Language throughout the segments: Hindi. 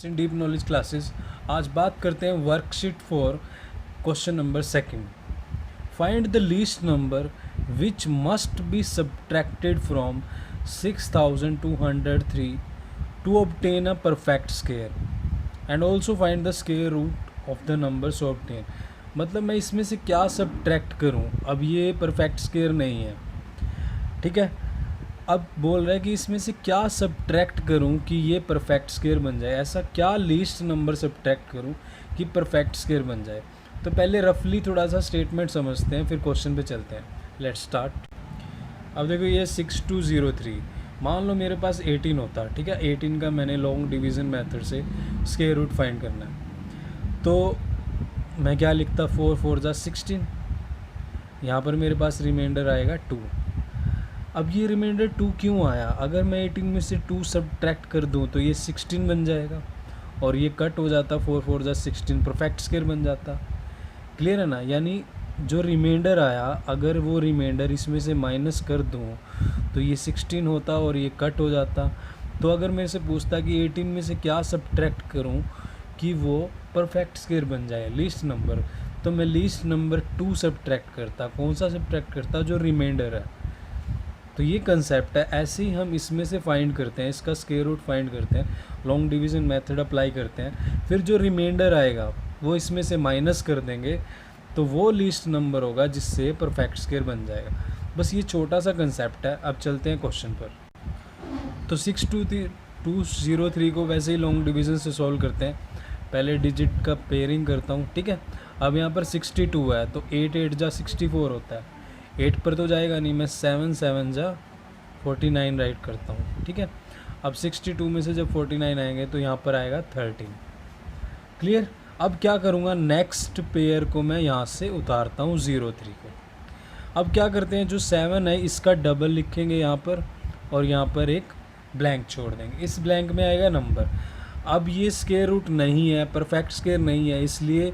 इन डीप नॉलेज क्लासेस। आज बात करते हैं worksheet 4 question number 2। Find the least number which must be subtracted from 6203 to obtain a perfect square and also find the square root of the number so obtain. मतलब मैं इसमें से क्या सब्ट्रैक्ट करूं, अब ये परफेक्ट स्क्वायर नहीं है, ठीक है। अब बोल रहा है कि इसमें से क्या सब्ट्रैक्ट करूं कि ये परफेक्ट स्क्वायर बन जाए, ऐसा क्या लीस्ट नंबर सब्ट्रैक्ट करूं कि परफेक्ट स्क्वायर बन जाए। तो पहले रफली थोड़ा सा स्टेटमेंट समझते हैं, फिर क्वेश्चन पे चलते हैं। Let's start. अब देखो ये 6203, मान लो मेरे पास 18 होता, ठीक है। 18 का मैंने लॉन्ग डिवीज़न मेथड से स्क्वायर रूट फाइंड करना है, तो मैं क्या लिखता, 4 4 जा 16, यहाँ पर मेरे पास रिमाइंडर आएगा 2। अब ये रिमाइंडर 2 क्यों आया, अगर मैं 18 में से 2 सब्ट्रैक्ट कर दूं तो ये 16 बन जाएगा और ये कट हो जाता, 4 4 जा 16, परफेक्ट स्क्वायर बन जाता। क्लियर है ना। यानी जो रिमाइंडर आया, अगर वो रिमाइंडर इसमें से माइनस कर दूं तो ये 16 होता और ये कट हो जाता। तो अगर मेरे से पूछता कि 18 में से क्या सब्ट्रैक्ट करूं कि वो परफेक्ट स्क्वायर बन जाए लीस्ट नंबर, तो मैं लीस्ट नंबर 2 सब्ट्रैक्ट करता। कौन सा सब्ट्रैक्ट करता, जो रिमाइंडर है। तो ये कंसेप्ट है, ऐसे ही हम इसमें से फाइंड करते हैं, इसका स्क्वायर रूट फाइंड करते हैं, लॉन्ग डिवीज़न मेथड अप्लाई करते हैं, फिर जो रिमाइंडर आएगा वो इसमें से माइनस कर देंगे, तो वो लीस्ट नंबर होगा जिससे परफेक्ट स्क्वायर बन जाएगा। बस ये छोटा सा कंसेप्ट है। अब चलते हैं क्वेश्चन पर। तो 6203 को वैसे ही लॉन्ग डिवीज़न से सॉल्व करते हैं। पहले डिजिट का पेयरिंग करता हूँ, ठीक है। अब यहाँ पर 62 है तो 8 8 जा 64 होता है। 8 पर तो जाएगा नहीं, मैं 7 7 जा 49 राइट करता हूँ, ठीक है। अब 62 में से जब 49 आएंगे तो यहाँ पर आएगा 13। क्लियर। अब क्या करूँगा, नेक्स्ट पेयर को मैं यहाँ से उतारता हूँ 03 को। अब क्या करते हैं, जो 7 है इसका डबल लिखेंगे यहाँ पर और यहाँ पर एक ब्लैंक छोड़ देंगे। इस ब्लैंक में आएगा नंबर। अब ये स्क्वायर रूट नहीं है, परफेक्ट स्क्वायर नहीं है, इसलिए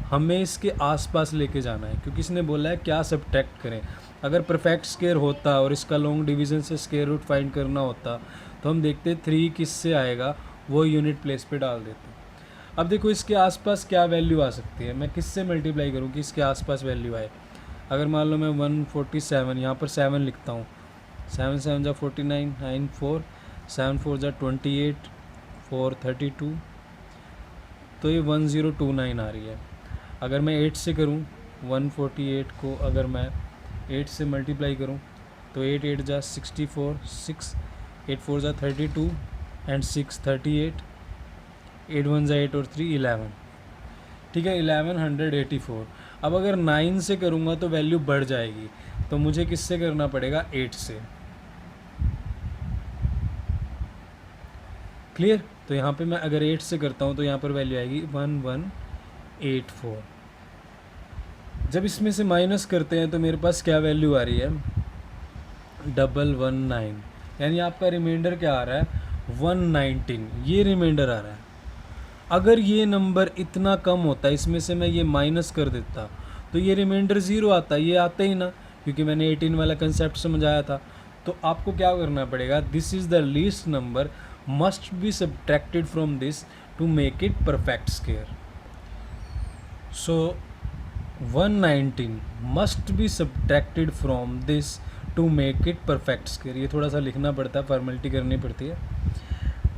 हमें इसके आसपास लेके जाना है, क्योंकि इसने बोला है क्या सब्ट्रैक्ट करें। अगर परफेक्ट स्क्वायर होता और इसका लॉन्ग डिवीज़न से स्क्वायर रूट फाइंड करना होता तो हम देखते 3 किससे आएगा, वो यूनिट प्लेस पे डाल देते। अब देखो इसके आसपास क्या वैल्यू आ सकती है, मैं किससे मल्टीप्लाई करूँ कि इसके आसपास वैल्यू आए। अगर मान लो मैं 147, यहाँ पर 7 लिखता हूँ, 7 7 जा 49, 9 4, 7 4 जा 28, 4 32, तो ये 1029 आ रही है। अगर मैं 8 से करूं, 148 को अगर मैं 8 से मल्टीप्लाई करूं तो 8 8 जा 64, 6 8 4 जा 32 एंड 6 38, 8 1 जा 8 और 3 11, ठीक है, 1184। अब अगर 9 से करूंगा तो वैल्यू बढ़ जाएगी, तो मुझे किससे करना पड़ेगा, 8 से। क्लियर। तो यहाँ पे मैं अगर 8 से करता हूँ तो यहाँ पर वैल्यू आएगी 1184। जब इसमें से माइनस करते हैं तो मेरे पास क्या वैल्यू आ रही है, 119। यानी आपका रिमाइंडर क्या आ रहा है, 119, ये रिमाइंडर आ रहा है। अगर ये नंबर इतना कम होता, इसमें से मैं ये माइनस कर देता तो ये रिमाइंडर 0 आता, ये आता ही ना, क्योंकि मैंने 18 वाला कंसेप्ट समझाया था। तो आपको क्या करना पड़ेगा, this is the least number must be subtracted from this to make it perfect square. So 119 must be subtracted from this to make it perfect square. ये थोड़ा सा लिखना पड़ता है, फॉर्मेलिटी करनी पड़ती है।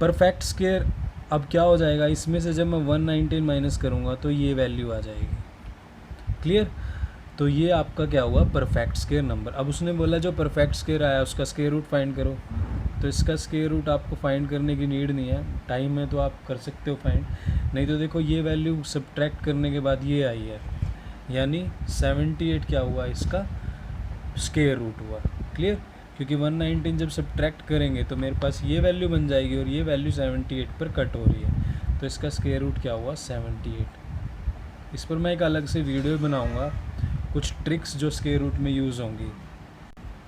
परफेक्ट स्क्वायर अब क्या हो जाएगा, इसमें से जब मैं 119 माइनस करूँगा तो ये वैल्यू आ जाएगी। क्लियर। तो ये आपका क्या हुआ, परफेक्ट स्क्वायर नंबर। अब उसने बोला जो परफेक्ट स्क्वायर आया उसका स्क्वायर रूट फाइंड करो, तो इसका स्क्वायर रूट आपको फाइंड करने की नीड नहीं है, टाइम है तो आप कर सकते हो फाइंड। नहीं तो देखो ये वैल्यू सब्ट्रैक्ट करने के बाद ये आई है, यानी 78 क्या हुआ, इसका स्क्वायर रूट हुआ। क्लियर। क्योंकि 119 जब सब्ट्रैक्ट करेंगे तो मेरे पास ये वैल्यू बन जाएगी और ये वैल्यू 78 पर कट हो रही है, तो इसका स्क्वायर रूट क्या हुआ, 78। इस पर मैं एक अलग से वीडियो बनाऊंगा, कुछ ट्रिक्स जो स्क्वायर रूट में यूज़ होंगी।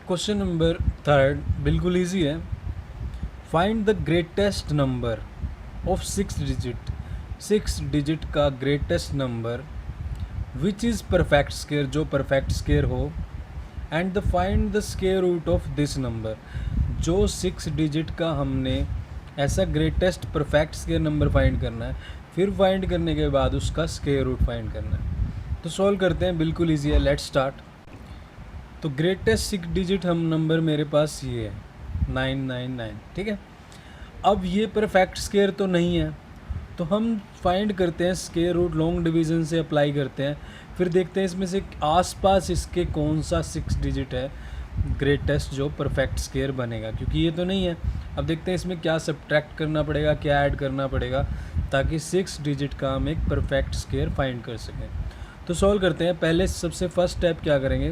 क्वेश्चन नंबर 3 बिल्कुल ईजी है। Find the greatest number of 6 digit का greatest number which is perfect square, जो परफेक्ट स्क्वायर हो, and the find the square root of this number, जो 6 डिजिट का हमने ऐसा greatest perfect square number find करना है, फिर फाइंड करने के बाद उसका स्क्वायर रूट फाइंड करना है। तो सॉल्व करते हैं, बिल्कुल ईजी है, लेट्स स्टार्ट। तो ग्रेटेस्ट 6 डिजिट हम नंबर मेरे पास ये है 999, ठीक है। अब ये परफेक्ट स्क्वायर तो नहीं है, तो हम फाइंड करते हैं स्क्वायर रूट, लॉन्ग डिवीज़न से अप्लाई करते हैं, फिर देखते हैं इसमें से आसपास इसके कौन सा 6 डिजिट है ग्रेटेस्ट जो परफेक्ट स्क्वायर बनेगा, क्योंकि ये तो नहीं है। अब देखते हैं इसमें क्या सब्ट्रैक्ट करना पड़ेगा, क्या ऐड करना पड़ेगा, ताकि 6 डिजिट का हम एक परफेक्ट स्क्वायर फाइंड कर सकें। तो सॉल्व करते हैं। पहले सबसे फर्स्ट स्टेप क्या करेंगे,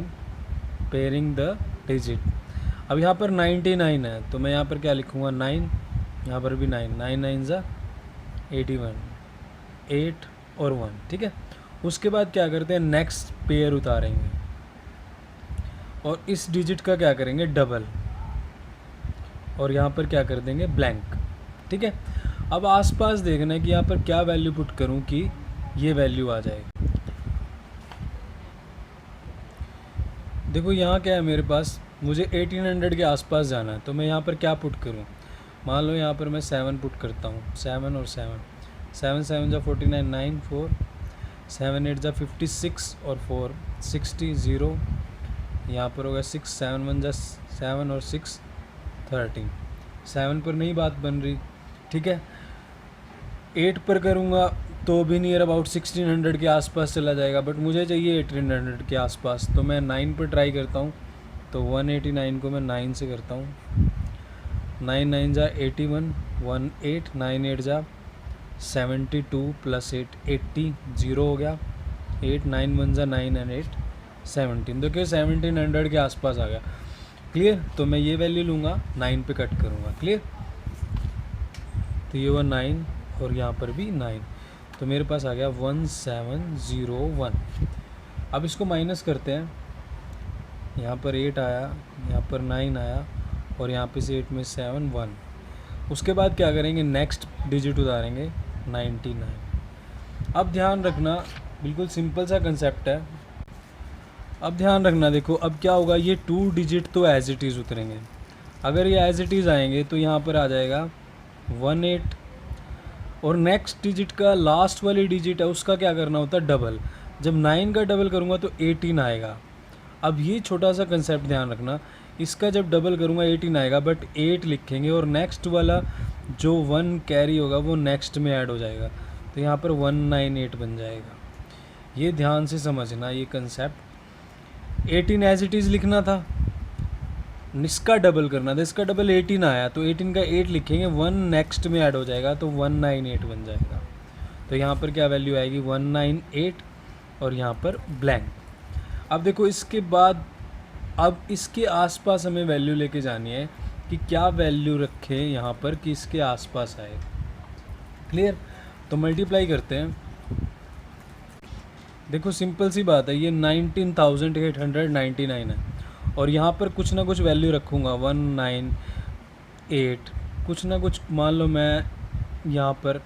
पेयरिंग द डिजिट। अब यहाँ पर 99 है, तो मैं यहाँ पर क्या लिखूँगा 9, यहाँ पर भी 9, 9 9 ज़ा 81, 8 और 1, ठीक है। उसके बाद क्या करते हैं, नेक्स्ट पेयर उतारेंगे और इस डिजिट का क्या करेंगे डबल, और यहाँ पर क्या कर देंगे ब्लैंक, ठीक है। अब आसपास देखना है कि यहाँ पर क्या वैल्यू पुट करूँ कि ये वैल्यू आ जाए। देखो यहाँ क्या है मेरे पास, मुझे 1800 के आसपास जाना है, तो मैं यहाँ पर क्या पुट करूँ। मान लो यहाँ पर मैं 7 पुट करता हूँ, 7 और 7, 7 7 जा 49, 9 4, 7 8 जा 56 और 4 60, 0 यहाँ पर होगा 6, 7 1 जा 7 और 6 13, 7 पर नहीं बात बन रही, ठीक है। 8 पर करूँगा तो भी नियर अबाउट 1600 के आसपास चला जाएगा, बट मुझे चाहिए 1800 के आसपास, तो मैं 9 पर ट्राई करता हूँ। तो 189 को मैं 9 से करता हूँ, 9 9 जा 81, 1 8, 9 8 जा 72 प्लस 8 80, 0 हो गया, 8 9 1 जा 9 एंड 8 17, देखिए 1700 के आसपास आ गया। क्लियर, तो मैं ये वैल्यू लूँगा, 9 पे कट करूँगा, क्लियर। तो ये हुआ 9 और यहाँ पर भी 9, तो मेरे पास आ गया 1701। अब इसको माइनस करते हैं, यहाँ पर 8 आया, यहाँ पर 9 आया और यहाँ पे से 8 में 7 1। उसके बाद क्या करेंगे, नेक्स्ट डिजिट उतारेंगे 99। अब ध्यान रखना, बिल्कुल सिंपल सा कंसेप्ट है। अब ध्यान रखना, देखो अब क्या होगा, ये 2 डिजिट तो एज इट इज़ उतरेंगे। अगर ये एज इट इज़ आएंगे तो यहाँ पर आ जाएगा 18, और नेक्स्ट डिजिट का लास्ट वाली डिजिट है उसका क्या करना होता है डबल। जब 9 का डबल करूँगा तो 18 आएगा। अब ये छोटा सा कंसेप्ट ध्यान रखना, इसका जब डबल करूँगा 18 आएगा, बट 8 लिखेंगे और नेक्स्ट वाला जो 1 कैरी होगा वो नेक्स्ट में ऐड हो जाएगा, तो यहाँ पर 198 बन जाएगा। ये ध्यान से समझना ये कंसेप्ट। 18 एज इट इज़ लिखना था, इसका डबल करना था, इसका डबल 18 आया तो 18 का 8 लिखेंगे, 1 नेक्स्ट में ऐड हो जाएगा तो 198 बन जाएगा। तो यहाँ पर क्या वैल्यू आएगी 198 और यहाँ पर ब्लैंक। अब देखो इसके बाद अब इसके आसपास हमें वैल्यू लेके जानी है कि क्या वैल्यू रखें यहाँ पर कि इसके आसपास आए। क्लियर, तो मल्टीप्लाई करते हैं। देखो सिंपल सी बात है, ये 19,899 है और यहाँ पर कुछ ना कुछ वैल्यू रखूँगा 198, कुछ ना कुछ, मान लो मैं यहाँ पर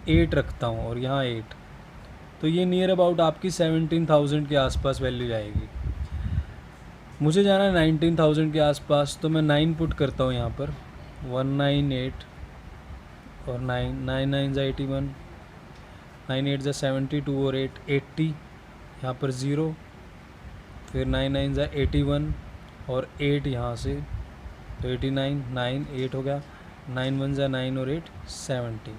8 रखता हूँ और यहाँ 8, तो ये नियर अबाउट आपकी 17,000 के आसपास वैल्यू जाएगी। मुझे जाना है 19,000 के आसपास, तो मैं 9 पुट करता हूँ यहाँ पर 198 और 9 9 9 जा 81, 9 8 जा 72 और 8 80, यहाँ पर 0, फिर 9 9 जा 81 और 8 यहाँ से, तो 89 9 8 हो गया, 9 1 जा 9 और 8 70,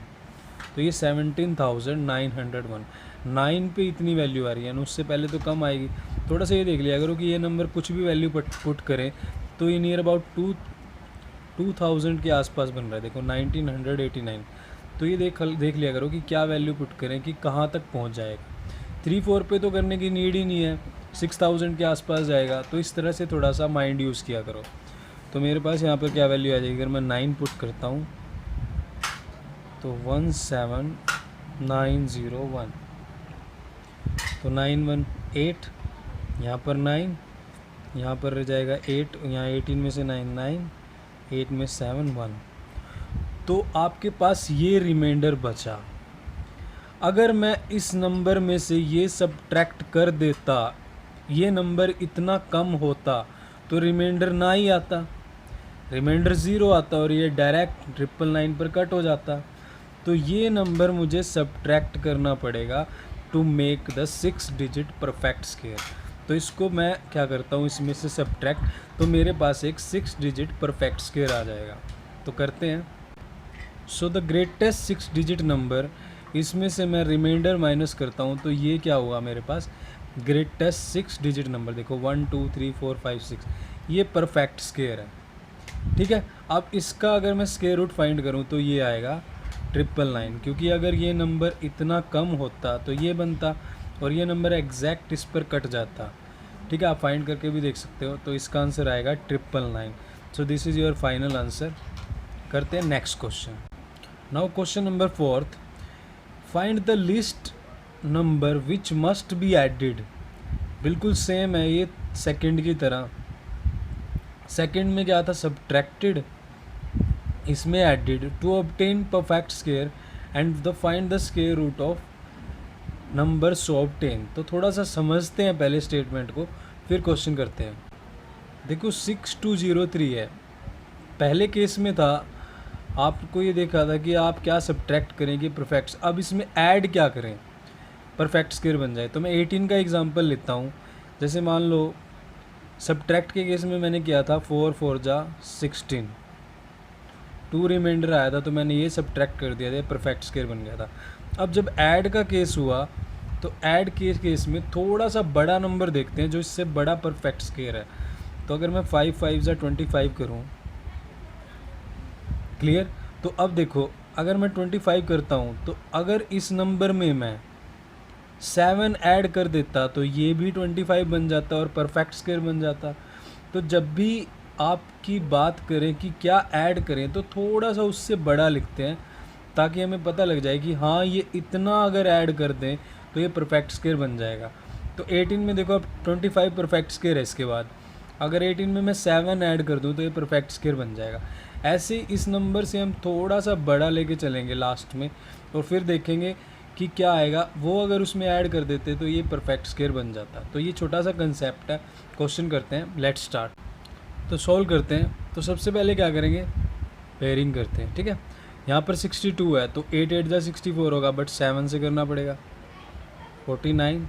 तो ये 17,901। 9 पे इतनी वैल्यू आ रही है ना, उससे पहले तो कम आएगी। थोड़ा सा ये देख लिया करो कि ये नंबर कुछ भी वैल्यू पुट करें तो ये नियर अबाउट 2000 के आसपास बन रहा है। देखो 1989, तो ये देख लिया करो कि क्या वैल्यू पुट करें कि कहाँ तक पहुँच जाएगा। 3 4 पे तो करने की नीड ही नहीं है, 6000 के आसपास जाएगा। तो इस तरह से थोड़ा सा माइंड यूज़ किया करो। तो मेरे पास यहाँ पर क्या वैल्यू आ जाएगी, अगर मैं 9 पुट करता हूँ तो 17901, तो 918, यहाँ पर 9, यहाँ पर रह जाएगा 8, यहाँ 18 में से 9 9, 8 में 7 1, तो आपके पास ये रिमाइंडर बचा। अगर मैं इस नंबर में से ये सब्ट्रैक्ट कर देता, ये नंबर इतना कम होता तो रिमाइंडर ना ही आता। रिमाइंडर 0 आता और ये डायरेक्ट 999 पर कट हो जाता। तो ये नंबर मुझे सब्ट्रैक्ट करना पड़ेगा to make the 6 digit perfect square. तो इसको मैं क्या करता हूँ, इसमें से सब्ट्रैक्ट, तो मेरे पास एक 6 डिजिट परफेक्ट स्क्वायर आ जाएगा। तो करते हैं। So the greatest 6 digit number, इसमें से मैं रिमाइंडर माइनस करता हूँ, तो ये क्या हुआ मेरे पास, ग्रेटेस्ट 6 डिजिट नंबर। देखो 1 2 3 4 5 6, ये परफेक्ट स्क्वायर है। ठीक है, अब इसका अगर मैं स्क्वायर रूट फाइंड करूँ तो ये आएगा 999, क्योंकि अगर ये नंबर इतना कम होता तो ये बनता और ये नंबर एग्जैक्ट इस पर कट जाता। ठीक है, आप फाइंड करके भी देख सकते हो। तो इसका आंसर आएगा 999। So this is your final answer. करते हैं next question. Now question number 4, find the list number which must be added. बिल्कुल सेम है ये सेकंड की तरह। सेकंड में क्या था, सब्ट्रैक्टेड, इसमें added to obtain perfect square and the find the square root of number so obtain. तो थोड़ा सा समझते हैं पहले स्टेटमेंट को, फिर क्वेश्चन करते हैं। देखो 6203 है, पहले केस में था आपको ये देखा था कि आप क्या सब्ट्रैक्ट करेंगे परफेक्ट, अब इसमें ऐड क्या करें परफेक्ट स्क्वायर बन जाए। तो मैं 18 का एग्जांपल लेता हूँ। जैसे मान लो सब्ट्रैक्ट के केस में मैंने किया था 4 4 जा 16, 2 रिमाइंडर आया था तो मैंने ये सब्ट्रैक्ट कर दिया था, परफेक्ट स्क्वायर बन गया था। अब जब ऐड का केस हुआ तो ऐड के केस में थोड़ा सा बड़ा नंबर देखते हैं जो इससे बड़ा परफेक्ट स्क्वायर है। तो अगर मैं 5 5 जा 25 करूँ, क्लियर। तो अब देखो अगर मैं 25 करता हूँ तो अगर इस नंबर में मैं 7 ऐड कर देता तो ये भी 25 बन जाता और परफेक्ट स्क्वायर बन जाता। तो जब भी आपकी बात करें कि क्या ऐड करें तो थोड़ा सा उससे बड़ा लिखते हैं ताकि हमें पता लग जाए कि हाँ ये इतना अगर ऐड कर दें तो ये परफेक्ट स्क्वायर बन जाएगा। तो 18 में देखो अब 25 परफेक्ट स्क्वायर है, इसके बाद अगर 18 में मैं 7 ऐड कर दूँ तो ये परफेक्ट स्क्वायर बन जाएगा। ऐसे इस नंबर से हम थोड़ा सा बड़ा लेके चलेंगे लास्ट में और फिर देखेंगे कि क्या आएगा, वो अगर उसमें ऐड कर देते तो ये परफेक्ट स्क्वायर बन जाता। तो ये छोटा सा कंसेप्ट है। क्वेश्चन करते हैं, लेट्स स्टार्ट। तो सॉल्व करते हैं। तो सबसे पहले क्या करेंगे, पेयरिंग करते हैं। ठीक है, यहाँ पर 62 है तो 8 8 जा 64 होगा, बट 7 से करना पड़ेगा। 49,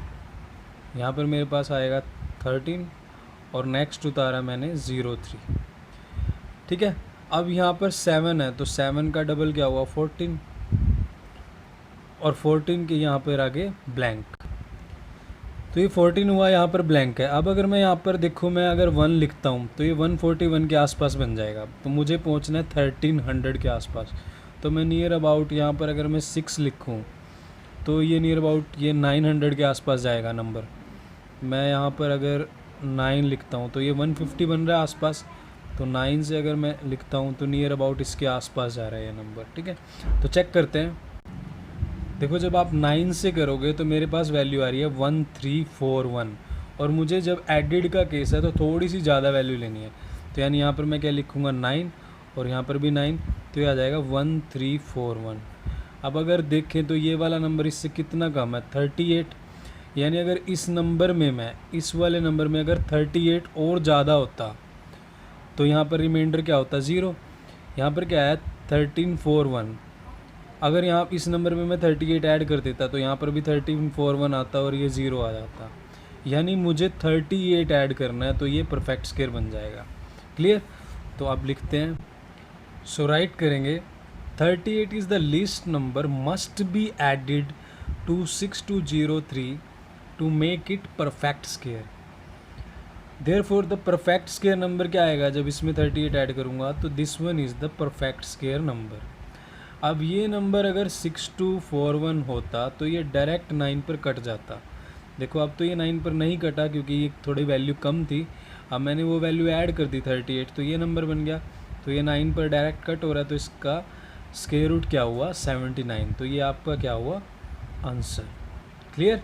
यहाँ पर मेरे पास आएगा 13 और नेक्स्ट उतारा मैंने 03। ठीक है, अब यहाँ पर 7 है तो 7 का डबल क्या हुआ 14 और 14 के यहाँ पर आगे ब्लैंक। तो ये 14 हुआ, यहाँ पर ब्लैंक है। अब अगर मैं यहाँ पर देखूँ, मैं अगर 1 लिखता हूँ तो ये 141 के आसपास बन जाएगा। तो मुझे पहुँचना है 1300 के आसपास। तो मैं नियर अबाउट यहाँ पर अगर मैं 6 लिखूँ तो ये नियर अबाउट ये 900 के आसपास जाएगा नंबर। मैं यहाँ पर अगर 9 लिखता हूँ तो ये 150 बन रहा है आसपास। तो 9 से अगर मैं लिखता हूँ तो नियर अबाउट इसके आसपास जा रहा है ये नंबर। ठीक है, तो चेक करते हैं। देखो जब आप 9 से करोगे तो मेरे पास वैल्यू आ रही है 1341 और मुझे जब एडिड का केस है तो थोड़ी सी ज़्यादा वैल्यू लेनी है। तो यानी यहाँ पर मैं क्या लिखूँगा 9 और यहाँ पर भी 9, तो ये आ जाएगा 1341। अब अगर देखें तो ये वाला नंबर इससे कितना कम है 38, यानी अगर इस नंबर में मैं इस वाले नंबर में अगर 38 और ज़्यादा होता तो यहाँ पर रिमाइंडर क्या होता 0। यहाँ पर क्या है 1341। अगर यहाँ इस नंबर में मैं 38 ऐड कर देता तो यहाँ पर भी 1341 आता और ये 0 आ जाता। यानी मुझे 38 ऐड करना है तो ये परफेक्ट स्क्वायर बन जाएगा। क्लियर, तो आप लिखते हैं। सो राइट करेंगे 38 is the least number must be added to 6203 to make it perfect square. Therefore the perfect square number क्या आएगा जब इसमें 38 ऐड करूँगा, तो this one is the perfect square number. अब ये नंबर अगर 6241 होता तो ये डायरेक्ट 9 पर कट जाता। देखो अब तो ये 9 पर नहीं कटा क्योंकि ये थोड़ी वैल्यू कम थी। अब मैंने वो वैल्यू ऐड कर दी 38 तो ये नंबर बन गया। तो ये 9 पर डायरेक्ट कट हो रहा है तो इसका स्क्वायर रूट क्या हुआ 79। तो ये आपका क्या हुआ आंसर। क्लियर।